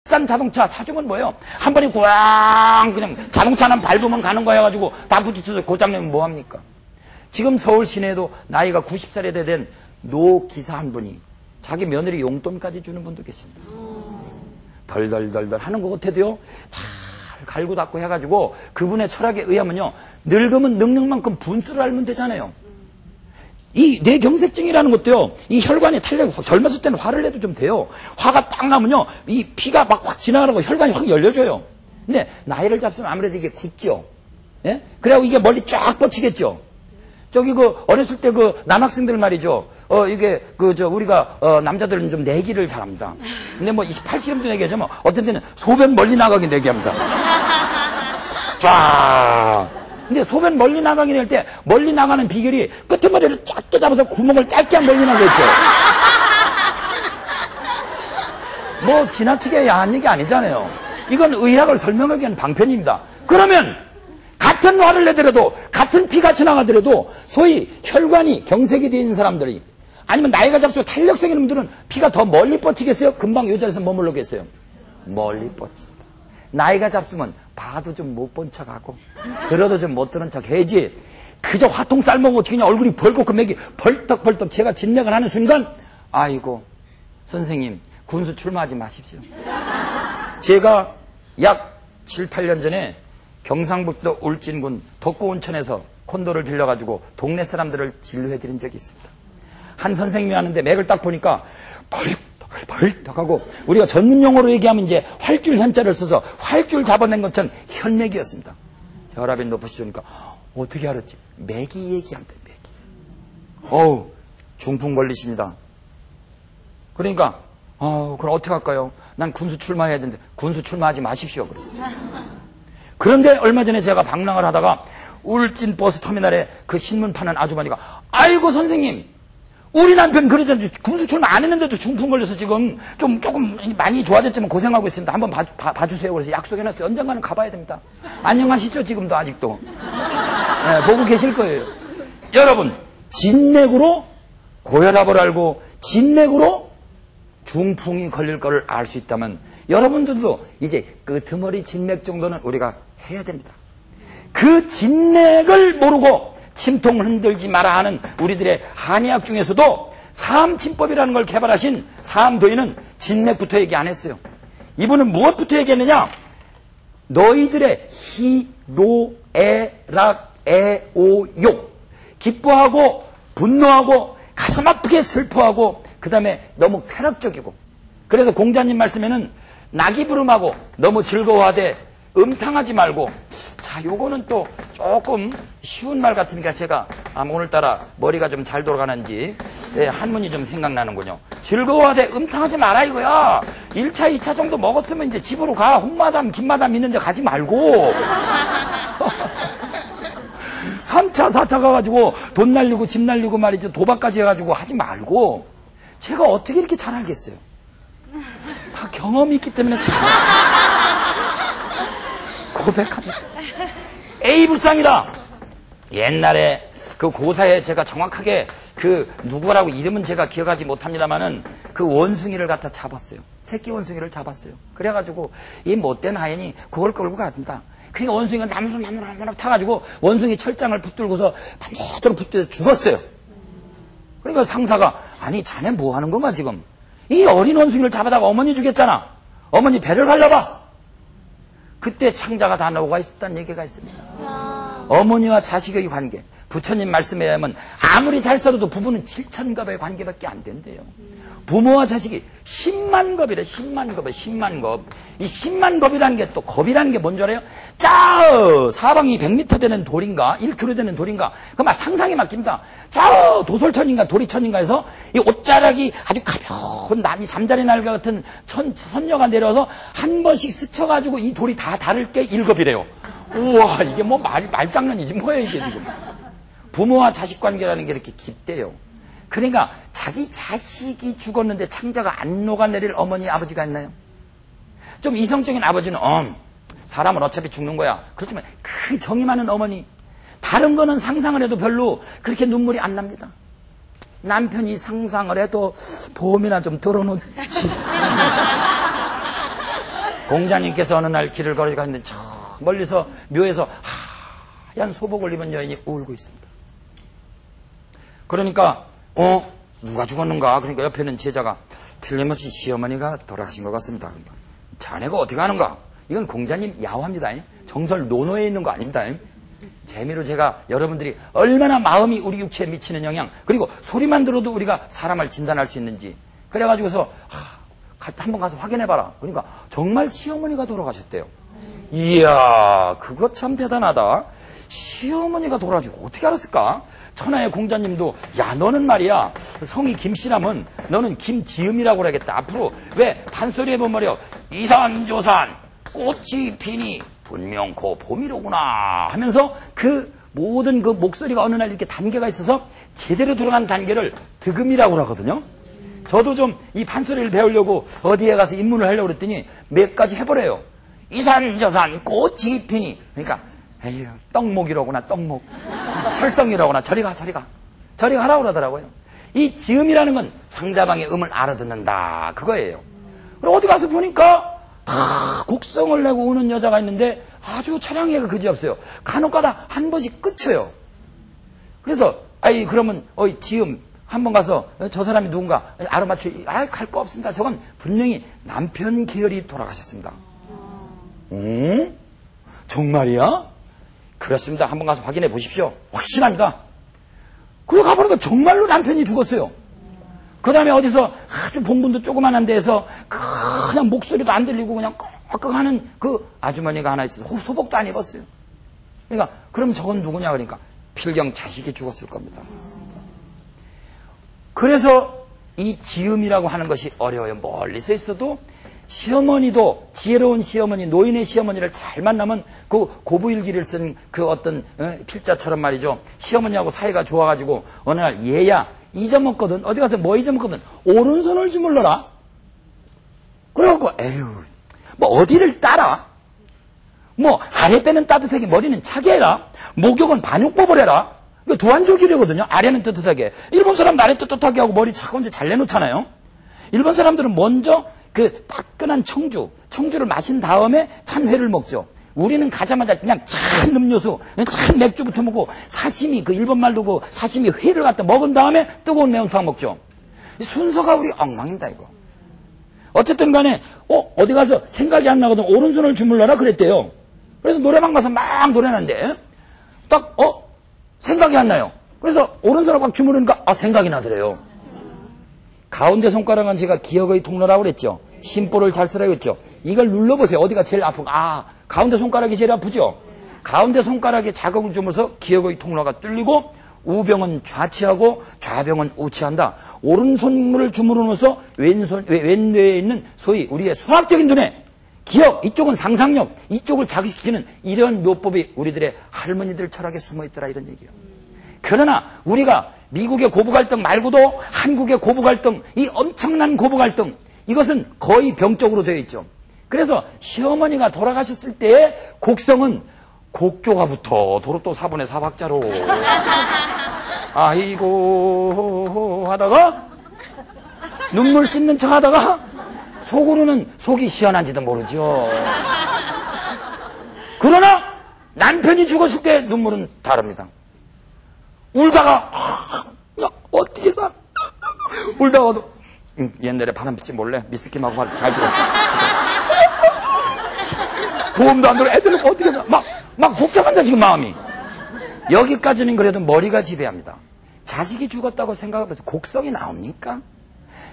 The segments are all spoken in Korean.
비싼 자동차 사주면 뭐예요? 한 번에 꽝 그냥 자동차는 밟으면 가는 거야 가지고 바쁘티쳐서 고장내면 뭐합니까? 지금 서울 시내에도 나이가 90살에 된 노 기사 한 분이 자기 며느리 용돈까지 주는 분도 계십니다. 덜덜덜덜 하는 것 같아도요, 잘 갈고 닦고 해가지고 그분의 철학에 의하면요, 늙으면 늙는 만큼 분수를 알면 되잖아요. 이 뇌경색증이라는 것도요, 이 혈관이 탄력, 젊었을 때는 화를 내도 좀 돼요. 화가 딱 나면요, 이 피가 막 확 지나가고 혈관이 확 열려져요. 근데 나이를 잡수면 아무래도 이게 굳죠. 예? 그래갖고 이게 멀리 쫙 뻗치겠죠. 저기 어렸을 때 남학생들 말이죠. 이게 우리가 남자들은 좀 내기를 잘합니다. 근데 뭐 28시간도 내기하죠. 뭐 어떤 때는 소변 멀리 나가게 내기합니다. 쫙. 근데 소변 멀리 나가게 될 때 멀리 나가는 비결이 끄트머리를 작게 잡아서 구멍을 짧게 멀리 나가겠죠. 뭐 지나치게 야한 얘기 아니잖아요. 이건 의학을 설명하기 위한 방편입니다. 그러면 같은 화를 내더라도 같은 피가 지나가더라도 소위 혈관이 경색이 되어 있는 사람들이 아니면 나이가 잡수고 탄력성인 분들은 피가 더 멀리 뻗치겠어요? 금방 이 자리에서 머물러겠어요? 멀리 뻗칩니다. 나이가 잡수면 봐도 좀 못 본 척하고 들어도 좀 못 들은 척 해야지. 그저 화통 삶아보고 그냥 얼굴이 벌겋고 맥이 벌떡벌떡 제가 진맥을 하는 순간 아이고 선생님 군수 출마하지 마십시오. 제가 약 7, 8년 전에 경상북도 울진군 덕구온천에서 콘도를 빌려가지고 동네 사람들을 진료해드린 적이 있습니다. 한 선생님이 하는데 맥을 딱 보니까 벌떡하고 우리가 전문 용어로 얘기하면 이제 활줄 현자를 써서 활줄 잡아낸 것처럼 현맥이었습니다. 혈압이 높으시니까 어떻게 알았지? 맥이 얘기한대. 맥이. 어우 중풍 걸리십니다. 그러니까 그럼 어떻게 할까요? 난 군수 출마해야 되는데 군수 출마하지 마십시오. 그랬어요. 그런데 얼마 전에 제가 방랑을 하다가 울진 버스터미널에 그 신문 파는 아주머니가 아이고 선생님 우리 남편 그러잖아요. 군수 출마 안 했는데도 중풍 걸려서 지금 조금 많이 좋아졌지만 고생하고 있습니다. 한번 봐주세요. 그래서 약속해놨어요. 언젠가는 가봐야 됩니다. 안녕하시죠? 지금도 아직도. 네, 보고 계실 거예요. 여러분 진맥으로 고혈압을 알고 진맥으로 중풍이 걸릴 거를 알 수 있다면 여러분들도 이제 끄트머리 진맥 정도는 우리가 해야 됩니다. 그 진맥을 모르고 침통을 흔들지 마라 하는 우리들의 한의학 중에서도 사암침법이라는 걸 개발하신 사암도인은 진맥부터 얘기 안 했어요. 이분은 무엇부터 얘기했느냐? 너희들의 희로애락애오욕 기뻐하고 분노하고 가슴 아프게 슬퍼하고 그 다음에 너무 쾌락적이고 그래서 공자님 말씀에는 낙이부름하고 너무 즐거워하되 음탕하지 말고 자 요거는 또 조금 쉬운 말 같으니까 제가 오늘따라 머리가 좀 잘 돌아가는지 한문이 좀 생각나는군요. 즐거워하되 음탕하지 마라 이거야. 1차 2차 정도 먹었으면 이제 집으로 가. 홍마담 김마담 있는데 가지 말고 3차 4차 가가지고 돈 날리고 집 날리고 말이죠. 도박까지 해가지고 하지 말고 제가 어떻게 이렇게 잘 알겠어요. 다 경험이 있기 때문에 잘 고백합니다. A불상이다. 옛날에 그 고사에 제가 정확하게 그 누구라고 이름은 제가 기억하지 못합니다만은 그 원숭이를 갖다 잡았어요. 새끼 원숭이를 잡았어요. 그래가지고 이 못된 하인이 그걸 끌고 갔습니다. 그러니까 원숭이가 나무로 타가지고 원숭이 철장을 붙들고서 밤새도록 붙들어서 죽었어요. 그러니까 상사가 아니 자네 뭐 하는 건가 지금? 이 어린 원숭이를 잡아다가 어머니 주겠잖아. 어머니 배를 갈라봐. 그때 창자가 다 나오가 있었다는 얘기가 있습니다. 어머니와 자식의 관계. 부처님 말씀에 의하면 아무리 잘 살아도 부부는 7,000겁의 관계밖에 안 된대요. 부모와 자식이 10만 겁이래. 10만 겁에 10만 겁. 이 10만 겁이라는 게 또 겁이라는 게 뭔 줄 알아요? 사방이 100m 되는 돌인가 1km 되는 돌인가 그 막 상상이 맡깁니다. 도솔천인가 도리천인가 해서 이 옷자락이 아주 가벼운 난이 잠자리 날개 같은 선녀가 내려와서 한 번씩 스쳐가지고 이 돌이 다 닳을 게 1겁이래요. 우와 이게 뭐 말장난이지 뭐예요 이게 지금. 부모와 자식 관계라는 게 이렇게 깊대요. 그러니까 자기 자식이 죽었는데 창자가 안 녹아내릴 어머니 아버지가 있나요? 좀 이성적인 아버지는 사람은 어차피 죽는 거야. 그렇지만 그 정이 많은 어머니 다른 거는 상상을 해도 별로 그렇게 눈물이 안 납니다. 남편이 상상을 해도 보험이나 좀 들어놓지. 공자님께서 어느 날 길을 걸어가는데 저 멀리서 묘에서 하얀 소복을 입은 여인이 울고 있습니다. 그러니까 누가 죽었는가? 그러니까 옆에 있는 제자가 틀림없이 시어머니가 돌아가신 것 같습니다. 그러니까 자네가 어떻게 하는가? 이건 공자님 야호합니다. 정설 논어에 있는 거 아닙니다. 재미로 제가 여러분들이 얼마나 마음이 우리 육체에 미치는 영향, 그리고 소리만 들어도 우리가 사람을 진단할 수 있는지, 그래가지고서 한번 가서 확인해봐라. 그러니까 정말 시어머니가 돌아가셨대요. 이야, 그거 참 대단하다. 시어머니가 돌아가시고 어떻게 알았을까? 천하의 공자님도 야, 너는 말이야 성이 김씨라면 너는 김지음이라고 그러겠다. 앞으로 왜 판소리에 보면 말이야 이산조산 꽃이 피니 분명코 봄이로구나 하면서 그 모든 그 목소리가 어느 날 이렇게 단계가 있어서 제대로 들어간 단계를 득음이라고 하거든요. 저도 좀 이 판소리를 배우려고 어디에 가서 입문을 하려고 그랬더니 몇 가지 해버려요. 이산저산 꽃이 피니, 그러니까 에휴 떡목이로구나, 떡목. 철성이라구나, 저리 가라고 그러더라고요. 이 지음이라는 건 상대방의 음을 알아듣는다, 그거예요. 그리고 어디 가서 보니까 다 곡성을 내고 우는 여자가 있는데 아주 차량애가 그지없어요. 간혹가다 한 번씩 끝쳐요. 그래서 그러면 지음 한번 가서 저 사람이 누군가 알아맞혀. 갈 거 없습니다. 저건 분명히 남편 계열이 돌아가셨습니다. 정말이야? 그렇습니다. 한번 가서 확인해 보십시오. 확실합니다. 그리고 가보니까 정말로 남편이 죽었어요. 그 다음에 어디서 아주 봉분도 조그만한 데에서 그냥 목소리도 안 들리고 그냥 꺽꺽 하는 그 아주머니가 하나 있어서 소복도 안 입었어요. 그러니까 그럼 저건 누구냐 그러니까 필경 자식이 죽었을 겁니다. 그래서 이 지음이라고 하는 것이 어려워요. 멀리서 있어도 시어머니도 지혜로운 시어머니, 노인의 시어머니를 잘 만나면 그 고부일기를 쓴 그 어떤 필자처럼 말이죠. 시어머니하고 사이가 좋아가지고 어느 날 얘야 잊어먹거든. 어디 가서 뭐 잊어먹거든. 오른손을 주물러라. 그래갖고 에휴 뭐 어디를 따라. 뭐 아랫배는 따뜻하게 머리는 차게 해라. 목욕은 반육법을 해라. 두한조기류거든요. 아래는 뜨뜻하게. 일본 사람도 아래 뜨뜻하게 하고 머리 차가운데 잘 내놓잖아요. 일본 사람들은 먼저 그 따끈한 청주를 마신 다음에 찬회를 먹죠. 우리는 가자마자 그냥 찬 음료수, 찬 맥주부터 먹고 사시미, 그 일본 말로 그 사시미 회를 갖다 먹은 다음에 뜨거운 매운탕 먹죠. 순서가 우리 엉망입니다, 이거. 어쨌든 간에, 어디 가서 생각이 안 나거든. 오른손을 주물러라 그랬대요. 그래서 노래방 가서 막 노래하는데, 생각이 안 나요. 그래서 오른손을 꽉 주무르니까, 생각이 나더래요. 가운데 손가락은 제가 기억의 통로라고 그랬죠. 심보를 잘 쓰라고 했죠. 이걸 눌러보세요. 어디가 제일 아프고. 가운데 손가락이 제일 아프죠. 가운데 손가락에 자극을 주면서 기억의 통로가 뚫리고 우병은 좌치하고 좌병은 우치한다. 오른손을 주무르면서 왼뇌에 있는 소위 우리의 수학적인 두뇌, 기억, 이쪽은 상상력, 이쪽을 자극시키는 이런 묘법이 우리들의 할머니들 철학에 숨어있더라, 이런 얘기예요. 그러나 우리가 미국의 고부갈등 말고도 한국의 고부갈등, 이 엄청난 고부갈등, 이것은 거의 병적으로 되어 있죠. 그래서 시어머니가 돌아가셨을 때의 곡성은 곡조가부터 도로또 4분의 4박자로 아이고 하다가 눈물 씻는 척 하다가 속으로는 속이 시원한지도 모르죠. 그러나 남편이 죽었을 때 눈물은 다릅니다. 울다가 어떻게 사? 울다가도 옛날에 바람 피지 몰래 미스킴하고 잘 들어. 보험도 안 들어. 애들은 어떻게 사? 막 복잡한다 지금 마음이. 여기까지는 그래도 머리가 지배합니다. 자식이 죽었다고 생각하면서 곡성이 나옵니까?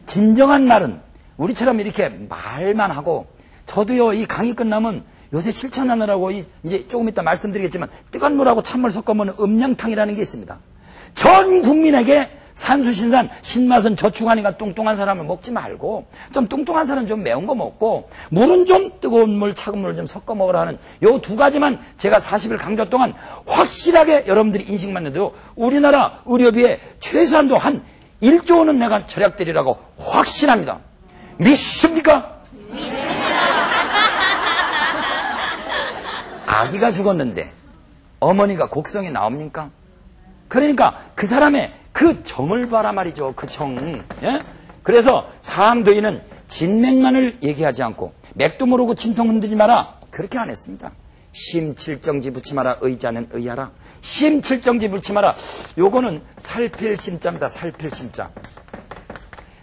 진정한 말은 우리처럼 이렇게 말만 하고, 저도요 이 강의 끝나면 요새 실천하느라고 이제 조금 이따 말씀드리겠지만 뜨거운 물하고 찬물 섞어 먹는 음양탕이라는 게 있습니다. 전 국민에게 산수신산 신맛은 저축하니까 뚱뚱한 사람을 먹지 말고 좀 뚱뚱한 사람은 좀 매운 거 먹고 물은 좀 뜨거운 물 차가운 물을 좀 섞어 먹으라 하는 요 두 가지만 제가 40일 강좌 동안 확실하게 여러분들이 인식만 해도 우리나라 의료비에 최소한도 한 1조 원은 내가 절약되리라고 확신합니다. 믿습니까? 아기가 죽었는데 어머니가 곡성이 나옵니까? 그러니까 그 사람의 그 정을 봐라 말이죠. 그 정. 예? 그래서 사암도인은 진맥만을 얘기하지 않고 맥도 모르고 진통 흔들지 마라. 그렇게 안 했습니다. 심칠정지 붙지 마라. 의자는 의하라. 심칠정지 붙지 마라. 요거는 살필 심자입니다. 살필 심자.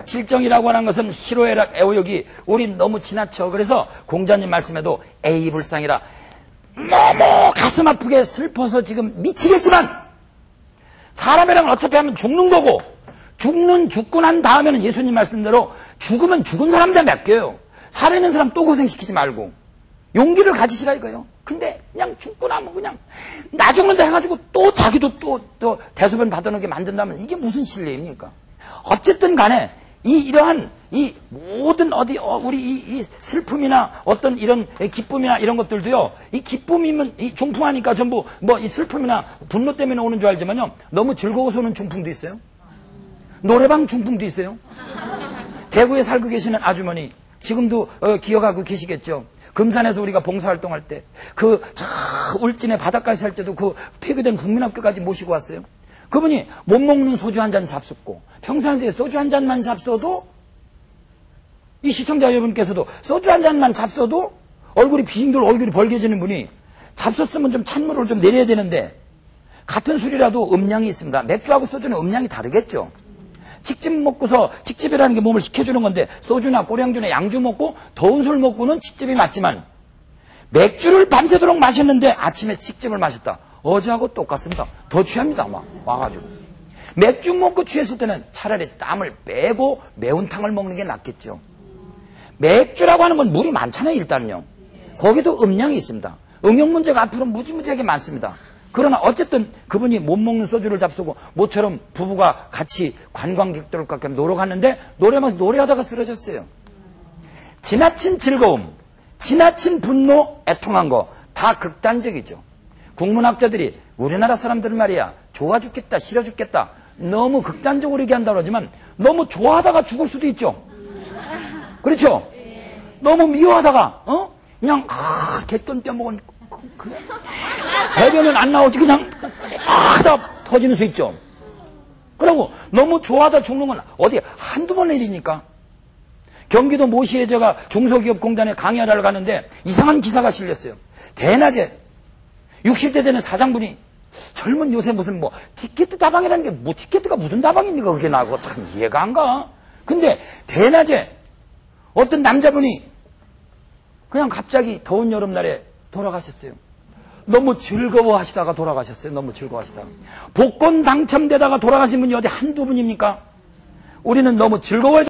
칠정이라고 하는 것은 희로애락 애호욕이 우리 너무 지나쳐. 그래서 공자님 말씀에도 애이불상이라. 너무 가슴 아프게 슬퍼서 지금 미치겠지만 사람이랑 어차피 하면 죽는 거고 죽고 난 다음에는 예수님 말씀대로 죽으면 죽은 사람한테 맡겨요. 살아있는 사람 또 고생시키지 말고 용기를 가지시라 이거예요. 근데 그냥 죽고 나면 그냥 나 죽는다 해가지고 또 자기도 또 대소변 받아놓게 만든다면 이게 무슨 신뢰입니까? 어쨌든 간에 이러한 이 모든 우리 이 슬픔이나 어떤 이런 기쁨이나 이런 것들도요, 이 기쁨이면 이 중풍하니까 전부 뭐 이 슬픔이나 분노 때문에 오는 줄 알지만요, 너무 즐거워서 오는 중풍도 있어요. 노래방 중풍도 있어요. 대구에 살고 계시는 아주머니 지금도 기억하고 계시겠죠. 금산에서 우리가 봉사활동할 때 저 울진의 바닷가에 살 때도 그 폐교된 국민학교까지 모시고 왔어요. 그분이 못 먹는 소주 한 잔 잡숫고 평상시에 소주 한 잔만 잡숴도 이 시청자 여러분께서도 소주 한 잔만 잡숴도 얼굴이 빙돌 얼굴이 벌개지는 분이 잡섰으면 좀 찬물을 좀 내려야 되는데 같은 술이라도 음량이 있습니다. 맥주하고 소주는 음량이 다르겠죠. 직집 먹고서 직집이라는 게 몸을 식혀주는 건데 소주나 꼬량주나 양주 먹고 더운 술 먹고는 직집이 맞지만 맥주를 밤새도록 마셨는데 아침에 직집을 마셨다. 어제하고 똑같습니다. 더 취합니다. 막 와가지고 맥주 먹고 취했을 때는 차라리 땀을 빼고 매운탕을 먹는 게 낫겠죠. 맥주라고 하는 건 물이 많잖아요. 일단은요. 거기도 음량이 있습니다. 응용 문제가 앞으로 무지무지하게 많습니다. 그러나 어쨌든 그분이 못 먹는 소주를 잡수고 모처럼 부부가 같이 관광객들과 놀러 갔는데 노래하다가 쓰러졌어요. 지나친 즐거움, 지나친 분노, 애통한 거 다 극단적이죠. 국문학자들이 우리나라 사람들은 말이야 좋아 죽겠다 싫어 죽겠다 너무 극단적으로 얘기한다고 하지만 너무 좋아하다가 죽을 수도 있죠. 그렇죠? 너무 미워하다가 그냥 개돈 떼먹은 배변은 안 나오지 그냥 하다 터지는 수 있죠. 그리고 너무 좋아하다 죽는 건 어디 한두 번 일이니까. 경기도 모시에 제가 중소기업공단에 강의하러 가는데 이상한 기사가 실렸어요. 대낮에 60대 되는 사장분이 젊은 요새 무슨 뭐 티켓트 다방이라는 게 뭐 티켓트가 무슨 다방입니까? 그게 나하고 참 이해가 안 가. 근데 대낮에 어떤 남자분이 그냥 갑자기 더운 여름날에 돌아가셨어요. 너무 즐거워하시다가 돌아가셨어요. 너무 즐거워하시다가. 복권 당첨되다가 돌아가신 분이 어디 한두 분입니까? 우리는 너무 즐거워해